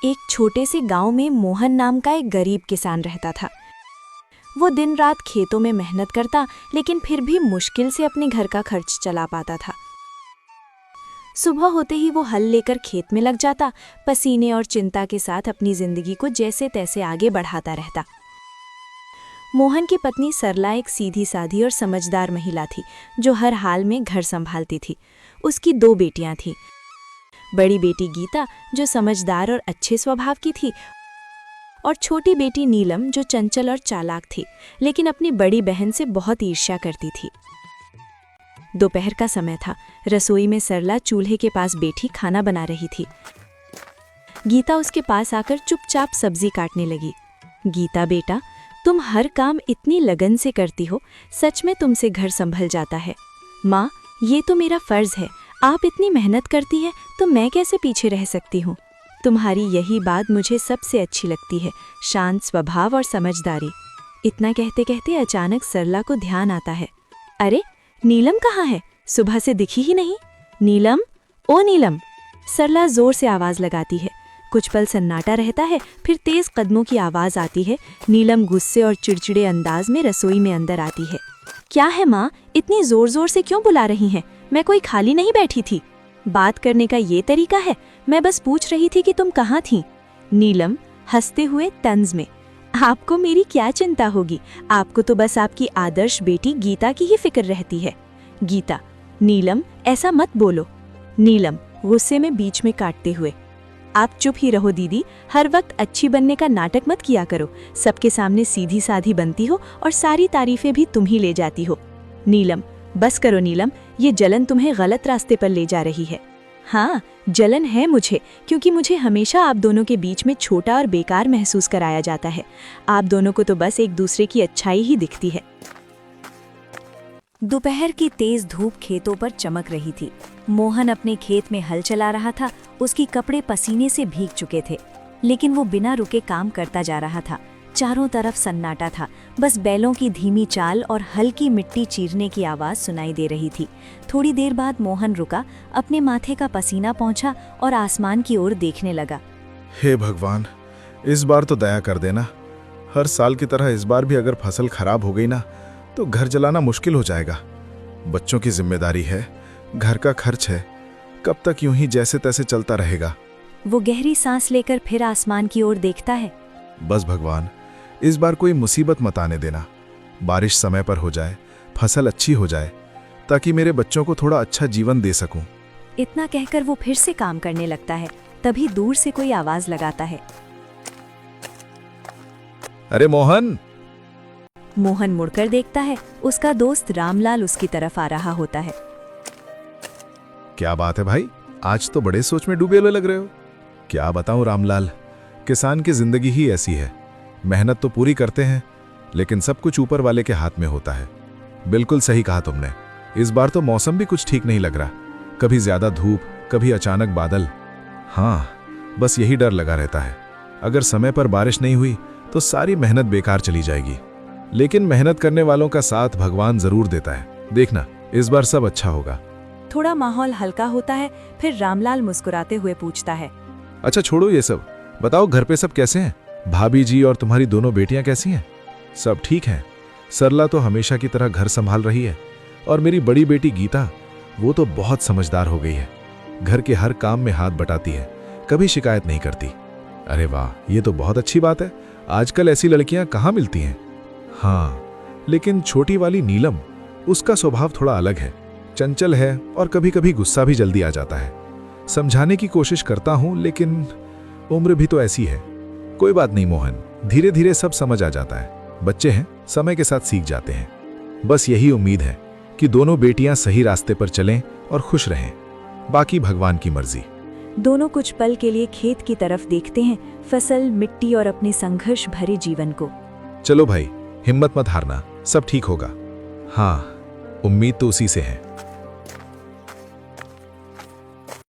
एक छोटे से गांव में मोहन नाम का एक गरीब किसान रहता था। वो दिन रात खेतों में मेहनत करता, लेकिन फिर भी मुश्किल से अपने घर का खर्च चला पाता था। सुबह होते ही वो हल लेकर खेत में लग जाता, पसीने और चिंता के साथ अपनी जिंदगी को जैसे तैसे आगे बढ़ाता रहता। मोहन की पत्नी सरला एक सीधी साधी और समझदार महिला थी, जो हर हाल में घर संभालती थी। उसकी 2 बेटियां थीं। बड़ी बेटी गीता, जो समझदार और अच्छे स्वभाव की थी, और छोटी बेटी नीलम, जो चंचल और चालाक थी, लेकिन अपनी बड़ी बहन से बहुत ईर्ष्या करती थी। दोपहर का समय था। रसोई में सरला चूल्हे के पास बैठी खाना बना रही थी। गीता उसके पास आकर चुपचाप सब्जी काटने लगी। गीता बेटा, तुम हर काम इतनी लगन से करती हो, सच में तुमसे घर संभल जाता है। माँ, ये तो मेरा फर्ज है, आप इतनी मेहनत करती है तो मैं कैसे पीछे रह सकती हूँ। तुम्हारी यही बात मुझे सबसे अच्छी लगती है, शांत स्वभाव और समझदारी। इतना कहते कहते अचानक सरला को ध्यान आता है। अरे, नीलम कहाँ है? सुबह से दिखी ही नहीं। नीलम, ओ नीलम! सरला जोर से आवाज लगाती है। कुछ पल सन्नाटा रहता है, फिर तेज कदमों की आवाज आती है। नीलम गुस्से और चिड़चिड़े अंदाज में रसोई में अंदर आती है। क्या है माँ, इतनी जोर जोर से क्यों बुला रही हैं? मैं कोई खाली नहीं बैठी थी। बात करने का ये तरीका है? मैं बस पूछ रही थी कि तुम कहाँ थी। नीलम हंसते हुए तंज में, आपको मेरी क्या चिंता होगी, आपको तो बस आपकी आदर्श बेटी गीता की ही फिक्र रहती है। गीता, नीलम ऐसा मत बोलो। नीलम गुस्से में बीच में काटते हुए, आप चुप ही रहो दीदी, हर वक्त अच्छी बनने का नाटक मत किया करो। सबके सामने सीधी साधी बनती हो और सारी तारीफें भी तुम ही ले जाती हो। नीलम, बस करो नीलम, ये जलन तुम्हें गलत रास्ते पर ले जा रही है। हाँ, जलन है मुझे, क्योंकि मुझे हमेशा आप दोनों के बीच में छोटा और बेकार महसूस कराया जाता है। आप दोनों को तो बस एक दूसरे की अच्छाई ही दिखती है। दोपहर की तेज धूप खेतों पर चमक रही थी। मोहन अपने खेत में हल चला रहा था। उसके कपड़े पसीने से भीग चुके थे, लेकिन वो बिना रुके काम करता जा रहा था। चारों तरफ सन्नाटा था, बस बैलों की धीमी चाल और हल्की मिट्टी चीरने की आवाज सुनाई दे रही थी। थोड़ी देर बाद मोहन रुका, अपने माथे का पसीना पोंछा और आसमान की ओर देखने लगा। हे भगवान, इस बार तो दया कर देना। हर साल की तरह इस बार भी अगर फसल खराब हो गई ना, तो घर चलाना मुश्किल हो जाएगा। बच्चों की जिम्मेदारी है, घर का खर्च है, कब तक यूं ही जैसे तैसे चलता रहेगा। वो गहरी सांस लेकर फिर आसमान की ओर देखता है। बस भगवान, इस बार कोई मुसीबत मत आने देना। बारिश समय पर हो जाए, फसल अच्छी हो जाए, ताकि मेरे बच्चों को थोड़ा अच्छा जीवन दे सकूं। इतना कहकर वो फिर से काम करने लगता है। तभी दूर से कोई आवाज लगाता है। अरे मोहन! मोहन मुड़कर देखता है। उसका दोस्त रामलाल उसकी तरफ आ रहा होता है। क्या बात है भाई, आज तो बड़े सोच में डूबे हुए लग रहे हो। क्या बताऊं रामलाल, किसान की जिंदगी ही ऐसी है। मेहनत तो पूरी करते हैं, लेकिन सब कुछ ऊपर वाले के हाथ में होता है। बिल्कुल सही कहा तुमने। इस बार तो मौसम भी कुछ ठीक नहीं लग रहा, कभी ज्यादा धूप, कभी अचानक बादल। हाँ, बस यही डर लगा रहता है। अगर समय पर बारिश नहीं हुई तो सारी मेहनत बेकार चली जाएगी। लेकिन मेहनत करने वालों का साथ भगवान जरूर देता है। देखना, इस बार सब अच्छा होगा। थोड़ा माहौल हल्का होता है, फिर रामलाल मुस्कुराते हुए पूछता है। अच्छा छोड़ो ये सब, बताओ घर पे सब कैसे हैं? भाभी जी और तुम्हारी दोनों बेटियां कैसी हैं? सब ठीक हैं। सरला तो हमेशा की तरह घर संभाल रही है, और मेरी बड़ी बेटी गीता, वो तो बहुत समझदार हो गई है। घर के हर काम में हाथ बटाती है, कभी शिकायत नहीं करती। अरे वाह, ये तो बहुत अच्छी बात है। आजकल ऐसी लड़कियां कहाँ मिलती हैं। हाँ, लेकिन छोटी वाली नीलम, उसका स्वभाव थोड़ा अलग है। चंचल है और कभी कभी गुस्सा भी जल्दी आ जाता है। समझाने की कोशिश करता हूं, लेकिन उम्र भी तो ऐसी है। कोई बात नहीं मोहन, धीरे धीरे सब समझ आ जाता है। बच्चे हैं, समय के साथ सीख जाते हैं। बस यही उम्मीद है कि दोनों बेटियां सही रास्ते पर चलें और खुश रहें। बाकी भगवान की मर्जी। दोनों कुछ पल के लिए खेत की तरफ देखते हैं, फसल, मिट्टी और अपने संघर्ष भरे जीवन को। चलो भाई, हिम्मत मत हारना, सब ठीक होगा। हाँ, उम्मीद तो उसी से है।